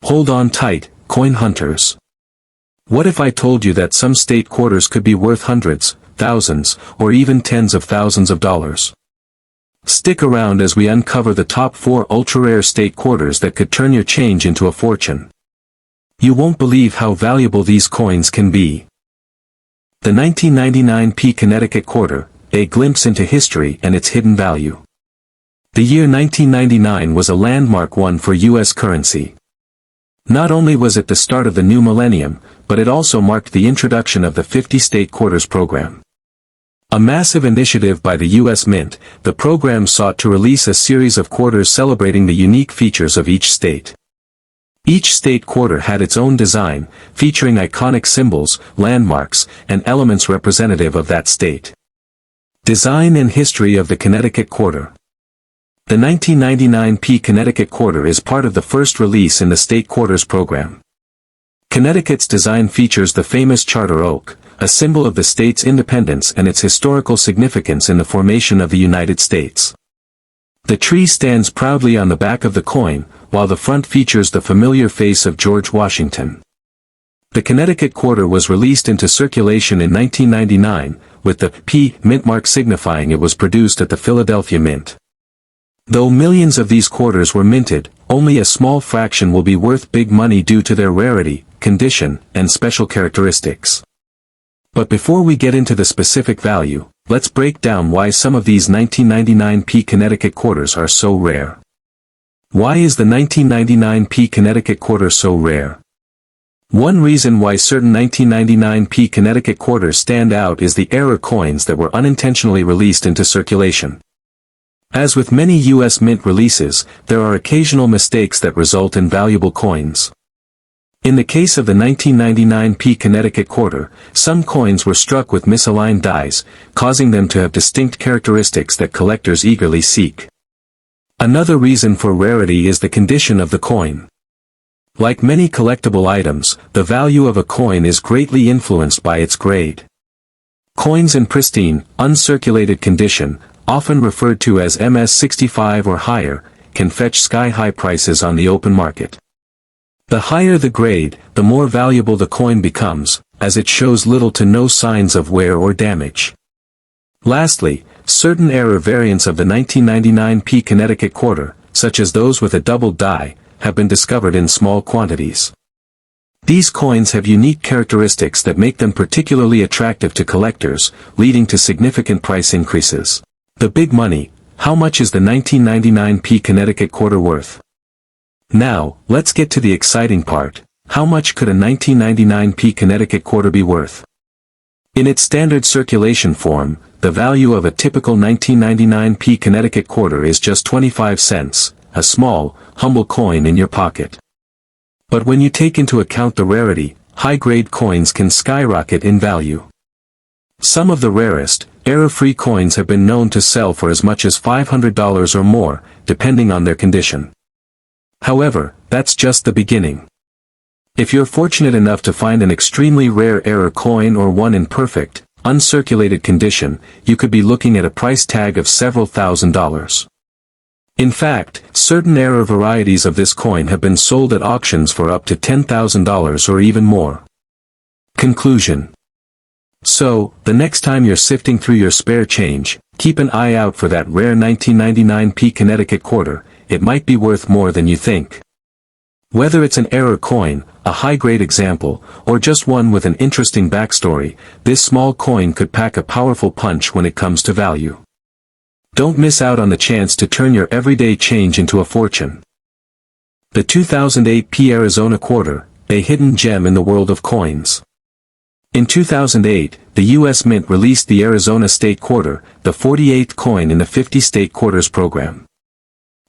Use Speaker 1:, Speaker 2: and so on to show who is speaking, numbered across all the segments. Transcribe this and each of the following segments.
Speaker 1: Hold on tight, coin hunters. What if I told you that some state quarters could be worth hundreds, thousands, or even tens of thousands of dollars? Stick around as we uncover the top 4 ultra-rare state quarters that could turn your change into a fortune. You won't believe how valuable these coins can be. The 1999 P Connecticut quarter, a glimpse into history and its hidden value. The year 1999 was a landmark one for U.S. currency. Not only was it the start of the new millennium, but it also marked the introduction of the 50-state quarters program. A massive initiative by the U.S. Mint, the program sought to release a series of quarters celebrating the unique features of each state. Each state quarter had its own design, featuring iconic symbols, landmarks, and elements representative of that state. Design and history of the Connecticut quarter. The 1999 P Connecticut quarter is part of the first release in the state quarters program. Connecticut's design features the famous charter oak, a symbol of the state's independence and its historical significance in the formation of the United States. The tree stands proudly on the back of the coin, while the front features the familiar face of George Washington. The Connecticut quarter was released into circulation in 1999, with the P mint mark signifying it was produced at the Philadelphia Mint. Though millions of these quarters were minted, only a small fraction will be worth big money due to their rarity, condition, and special characteristics. But before we get into the specific value, let's break down why some of these 1999 P Connecticut quarters are so rare. Why is the 1999 P Connecticut quarter so rare? One reason why certain 1999 P Connecticut quarters stand out is the error coins that were unintentionally released into circulation. As with many U.S. Mint releases, there are occasional mistakes that result in valuable coins. In the case of the 1999 P Connecticut quarter, some coins were struck with misaligned dies, causing them to have distinct characteristics that collectors eagerly seek. Another reason for rarity is the condition of the coin. Like many collectible items, the value of a coin is greatly influenced by its grade. Coins in pristine, uncirculated condition, often referred to as MS65 or higher, can fetch sky-high prices on the open market. The higher the grade, the more valuable the coin becomes, as it shows little to no signs of wear or damage. Lastly, certain error variants of the 1999 P Connecticut quarter, such as those with a doubled die, have been discovered in small quantities. These coins have unique characteristics that make them particularly attractive to collectors, leading to significant price increases. The big money: how much is the 1999 P Connecticut quarter worth? Now, let's get to the exciting part. How much could a 1999 P Connecticut quarter be worth? In its standard circulation form, the value of a typical 1999 P Connecticut quarter is just 25 cents, a small, humble coin in your pocket. But when you take into account the rarity, high-grade coins can skyrocket in value. Some of the rarest, error-free coins have been known to sell for as much as $500 or more, depending on their condition. However, that's just the beginning. If you're fortunate enough to find an extremely rare error coin or one in perfect, uncirculated condition, you could be looking at a price tag of several $1,000s. In fact, certain error varieties of this coin have been sold at auctions for up to $10,000 or even more. Conclusion. So, the next time you're sifting through your spare change, keep an eye out for that rare 1999 P Connecticut quarter. It might be worth more than you think. Whether it's an error coin, a high-grade example, or just one with an interesting backstory, this small coin could pack a powerful punch when it comes to value. Don't miss out on the chance to turn your everyday change into a fortune. The 2008 P Arizona quarter, a hidden gem in the world of coins. In 2008, the U.S. Mint released the Arizona State Quarter, the 48th coin in the 50-state quarters program.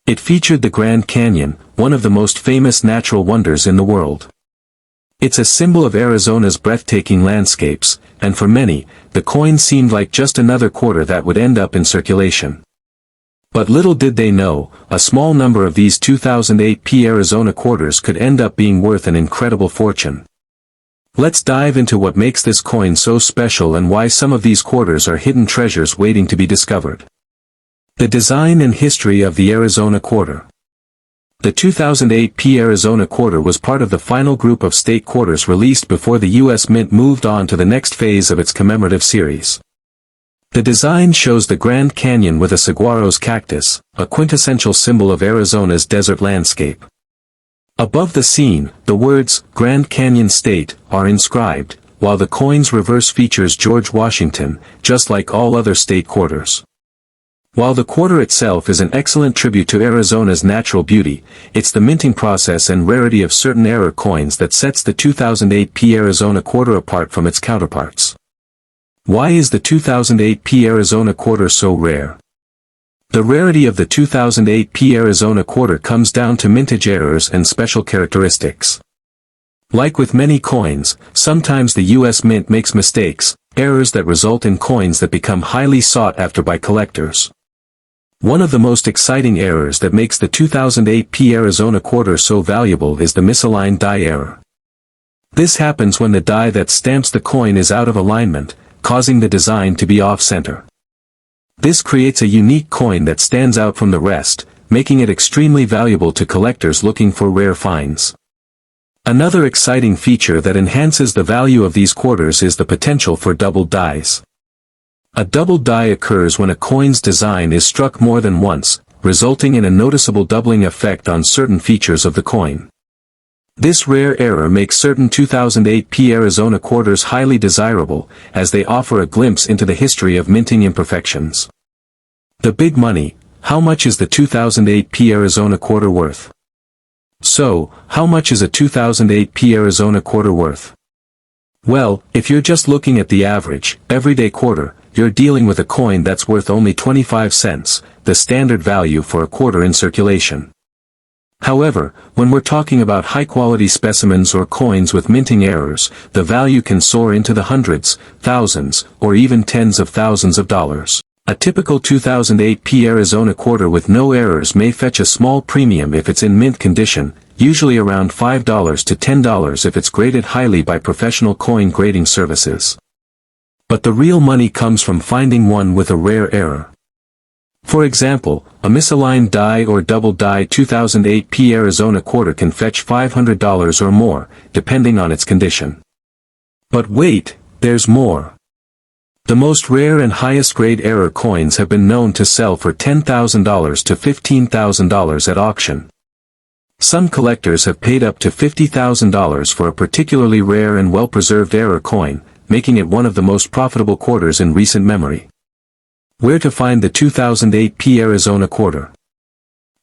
Speaker 1: It featured the Grand Canyon, one of the most famous natural wonders in the world. It's a symbol of Arizona's breathtaking landscapes, and for many, the coin seemed like just another quarter that would end up in circulation. But little did they know, a small number of these 2008 P Arizona quarters could end up being worth an incredible fortune. Let's dive into what makes this coin so special and why some of these quarters are hidden treasures waiting to be discovered. The design and history of the Arizona quarter. The 2008 Arizona quarter was part of the final group of state quarters released before the U.S. Mint moved on to the next phase of its commemorative series. The design shows the Grand Canyon with a saguaro's cactus, a quintessential symbol of Arizona's desert landscape. Above the scene, the words, Grand Canyon State, are inscribed, while the coin's reverse features George Washington, just like all other state quarters. While the quarter itself is an excellent tribute to Arizona's natural beauty, it's the minting process and rarity of certain error coins that sets the 2008 Arizona quarter apart from its counterparts. Why is the 2008 Arizona quarter so rare? The rarity of the 2008 Arizona quarter comes down to mintage errors and special characteristics. Like with many coins, sometimes the U.S. Mint makes mistakes, errors that result in coins that become highly sought after by collectors. One of the most exciting errors that makes the 2008 Arizona quarter so valuable is the misaligned die error. This happens when the die that stamps the coin is out of alignment, causing the design to be off-center. This creates a unique coin that stands out from the rest, making it extremely valuable to collectors looking for rare finds. Another exciting feature that enhances the value of these quarters is the potential for doubled dies. A doubled die occurs when a coin's design is struck more than once, resulting in a noticeable doubling effect on certain features of the coin. This rare error makes certain 2008 Arizona quarters highly desirable, as they offer a glimpse into the history of minting imperfections. The big money: how much is the 2008 Arizona quarter worth? So, how much is a 2008 Arizona quarter worth? Well, if you're just looking at the average, everyday quarter, you're dealing with a coin that's worth only 25 cents, the standard value for a quarter in circulation. However, when we're talking about high-quality specimens or coins with minting errors, the value can soar into the hundreds, thousands, or even tens of thousands of dollars. A typical 2008 Arizona quarter with no errors may fetch a small premium if it's in mint condition, usually around $5 to $10 if it's graded highly by professional coin grading services. But the real money comes from finding one with a rare error. For example, a misaligned die or double die 2008 Arizona quarter can fetch $500 or more, depending on its condition. But wait, there's more. The most rare and highest grade error coins have been known to sell for $10,000 to $15,000 at auction. Some collectors have paid up to $50,000 for a particularly rare and well-preserved error coin, making it one of the most profitable quarters in recent memory. Where to find the 2008 Arizona quarter?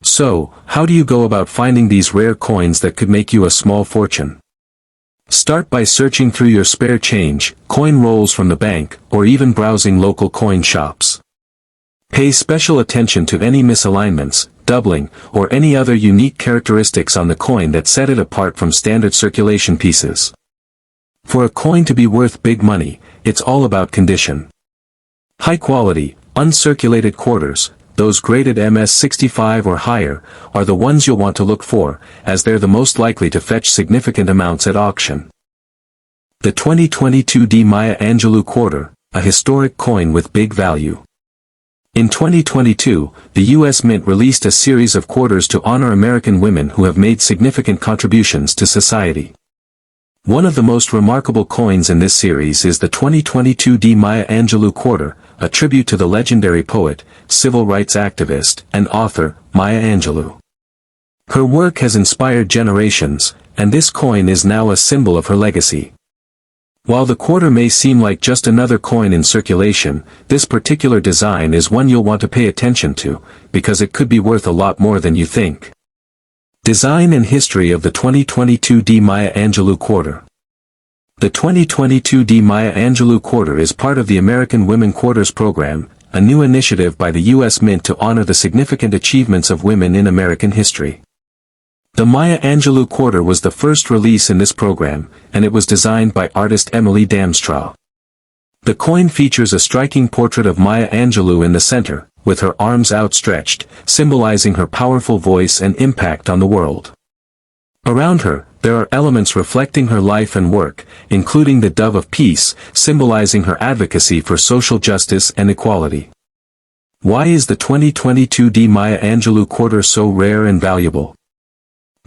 Speaker 1: So, how do you go about finding these rare coins that could make you a small fortune? Start by searching through your spare change, coin rolls from the bank, or even browsing local coin shops. Pay special attention to any misalignments, doubling, or any other unique characteristics on the coin that set it apart from standard circulation pieces. For a coin to be worth big money, it's all about condition. High quality, uncirculated quarters, those graded MS65 or higher, are the ones you'll want to look for, as they're the most likely to fetch significant amounts at auction. The 2022 D. Maya Angelou quarter, a historic coin with big value. In 2022, the U.S. Mint released a series of quarters to honor American women who have made significant contributions to society. One of the most remarkable coins in this series is the 2022 D. Maya Angelou quarter, a tribute to the legendary poet, civil rights activist, and author, Maya Angelou. Her work has inspired generations, and this coin is now a symbol of her legacy. While the quarter may seem like just another coin in circulation, this particular design is one you'll want to pay attention to, because it could be worth a lot more than you think. Design and history of the 2022 D. Maya Angelou quarter. The 2022 D. Maya Angelou quarter is part of the American Women Quarters program, a new initiative by the U.S. Mint to honor the significant achievements of women in American history. The Maya Angelou quarter was the first release in this program, and it was designed by artist Emily Damstraw. The coin features a striking portrait of Maya Angelou in the center, with her arms outstretched, symbolizing her powerful voice and impact on the world. Around her, there are elements reflecting her life and work, including the Dove of Peace, symbolizing her advocacy for social justice and equality. Why is the 2022 D. Maya Angelou quarter so rare and valuable?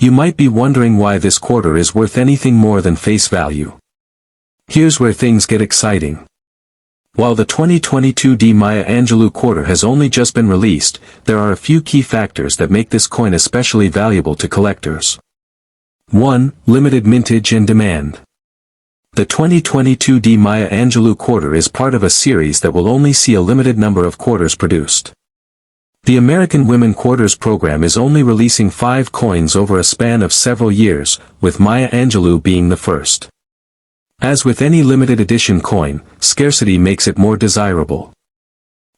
Speaker 1: You might be wondering why this quarter is worth anything more than face value. Here's where things get exciting. While the 2022 D Maya Angelou quarter has only just been released, there are a few key factors that make this coin especially valuable to collectors. 1. Limited mintage and demand. The 2022 D Maya Angelou quarter is part of a series that will only see a limited number of quarters produced. The American Women Quarters program is only releasing 5 coins over a span of several years, with Maya Angelou being the first. As with any limited edition coin, scarcity makes it more desirable.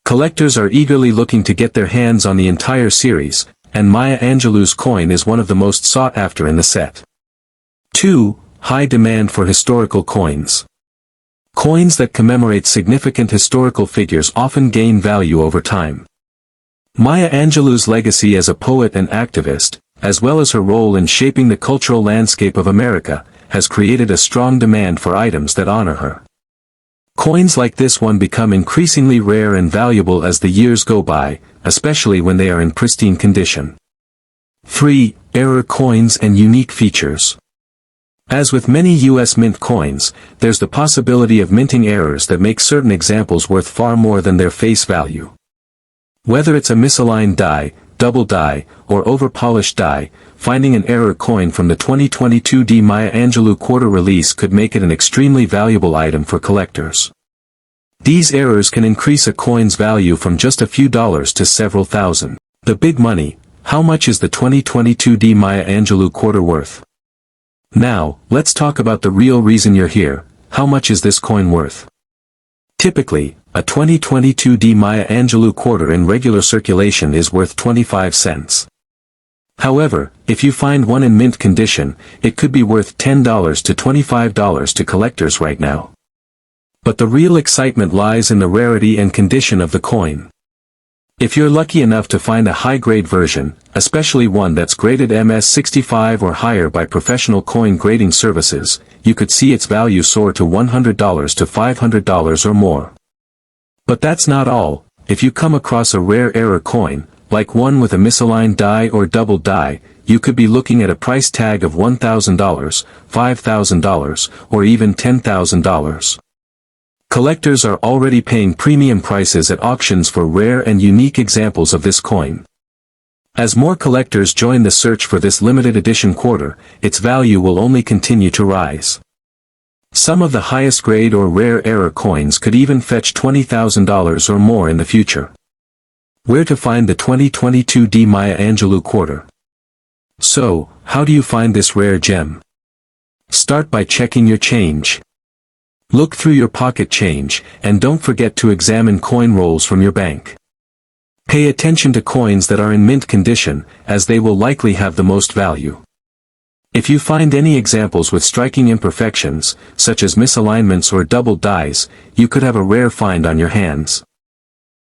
Speaker 1: Collectors are eagerly looking to get their hands on the entire series, and Maya Angelou's coin is one of the most sought after in the set. 2. High demand for historical coins. Coins that commemorate significant historical figures often gain value over time. Maya Angelou's legacy as a poet and activist, as well as her role in shaping the cultural landscape of America, has created a strong demand for items that honor her. Coins like this one become increasingly rare and valuable as the years go by, especially when they are in pristine condition. 3. Error coins and unique features. As with many U.S. mint coins, there's the possibility of minting errors that make certain examples worth far more than their face value. Whether it's a misaligned die, double die, or over-polished die, finding an error coin from the 2022 D Maya Angelou quarter release could make it an extremely valuable item for collectors. These errors can increase a coin's value from just a few dollars to several thousand. The big money: how much is the 2022 D Maya Angelou quarter worth? Now, let's talk about the real reason you're here. How much is this coin worth? Typically, a 2022 D Maya Angelou quarter in regular circulation is worth 25 cents. However, if you find one in mint condition, it could be worth $10 to $25 to collectors right now. But the real excitement lies in the rarity and condition of the coin. If you're lucky enough to find a high-grade version, especially one that's graded MS-65 or higher by professional coin grading services, you could see its value soar to $100 to $500 or more. But that's not all. If you come across a rare error coin, like one with a misaligned die or double die, you could be looking at a price tag of $1,000, $5,000, or even $10,000. Collectors are already paying premium prices at auctions for rare and unique examples of this coin. As more collectors join the search for this limited edition quarter, its value will only continue to rise. Some of the highest grade or rare error coins could even fetch $20,000 or more in the future. Where to find the 2022 D Maya Angelou quarter? So, how do you find this rare gem? Start by checking your change. Look through your pocket change, and don't forget to examine coin rolls from your bank. Pay attention to coins that are in mint condition, as they will likely have the most value. If you find any examples with striking imperfections, such as misalignments or double dies, you could have a rare find on your hands.